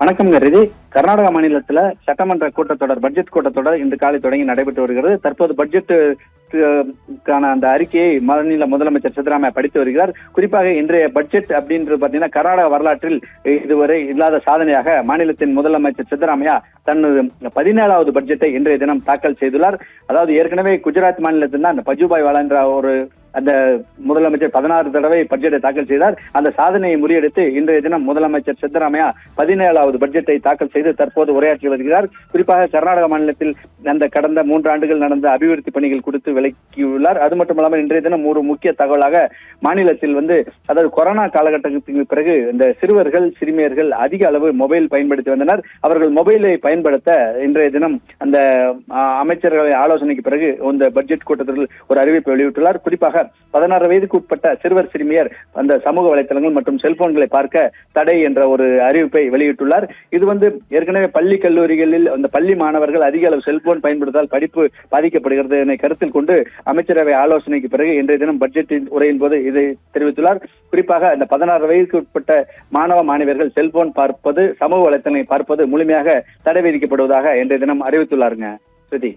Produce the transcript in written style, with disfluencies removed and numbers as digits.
வணக்கம்ங்க ரிதி. கர்நாடகா மாநிலத்துல சட்டமன்ற கூட்டத்தொடர், பட்ஜெட் கூட்டத்தொடர் இன்று காலை தொடங்கி நடைபெற்று வருகிறது. தற்போது பட்ஜெட்டுக்கான அந்த அறிக்கையை மாநில முதலமைச்சர் சித்தராமையா படித்து வருகிறார். குறிப்பாக இன்றைய பட்ஜெட் அப்படின்றது பாத்தீங்கன்னா கர்நாடக வரலாற்றில் இதுவரை இல்லாத சாதனையாக மாநிலத்தின் முதலமைச்சர் சித்தராமையா தனது 17வது பட்ஜெட்டை இன்றைய தினம் தாக்கல் செய்துள்ளார். அதாவது ஏற்கனவே குஜராத் மாநிலத்தில் தான் அந்த பஜுபாய் வாலா என்ற ஒரு அந்த முதலமைச்சர் 16 தடவை பட்ஜெட்டை தாக்கல் செய்தார். அந்த சாதனையை முறியடித்து இன்றைய தினம் முதலமைச்சர் சித்தராமையா 17வது பட்ஜெட்டை தாக்கல் செய்து தற்போது உரையாற்றி வருகிறார். குறிப்பாக கர்நாடக மாநிலத்தில் அந்த கடந்த 3 ஆண்டுகள் நடந்த அபிவிருத்தி பணிகள் குறித்து விளக்கியுள்ளார். அது மட்டுமல்லாமல் இன்றைய தினம் ஒரு முக்கிய தகவலாக மாநிலத்தில் அதாவது கொரோனா காலகட்டத்திற்கு பிறகு இந்த சிறுவர்கள், சிறுமியர்கள் அதிக அளவு மொபைல் பயன்படுத்தி வந்தனர். அவர்கள் மொபைலை பயன்படுத்த இன்றைய தினம் அந்த அமைச்சர்களை ஆலோசனைக்கு பிறகு இந்த பட்ஜெட் கூட்டத்தில் ஒரு அறிவிப்பை வெளியிட்டுள்ளார். குறிப்பாக 16 வயதுக்கு உட்பட்ட சிறுவர், சிறுமியர் அந்த சமூக வலைதளங்கள் மற்றும் செல்போன்களை பார்க்க தடை என்ற ஒரு அறிவிப்பை வெளியிட்டுள்ளார். இது ஏற்கனவே பள்ளி, கல்லூரிகளில் அந்த பள்ளி மாணவர்கள் அதிக அளவு செல்போன் பயன்படுத்தால் படிப்பு பாதிக்கப்படுகிறது என கருத்தில் கொண்டு அமைச்சரவை ஆலோசனைக்கு பிறகு இன்றைய தினம் பட்ஜெட்டின் உரையின் போது இதை தெரிவித்துள்ளார். குறிப்பாக இந்த 16 வயதுக்கு உட்பட்ட மாணவ மாணவியர்கள் செல்போன் பார்ப்பது, சமூக வலைதளங்களை பார்ப்பது முழுமையாக தடை விதிக்கப்படுவதாக இன்றைய தினம் அறிவித்துள்ளாருங்க. ஸ்ருதி.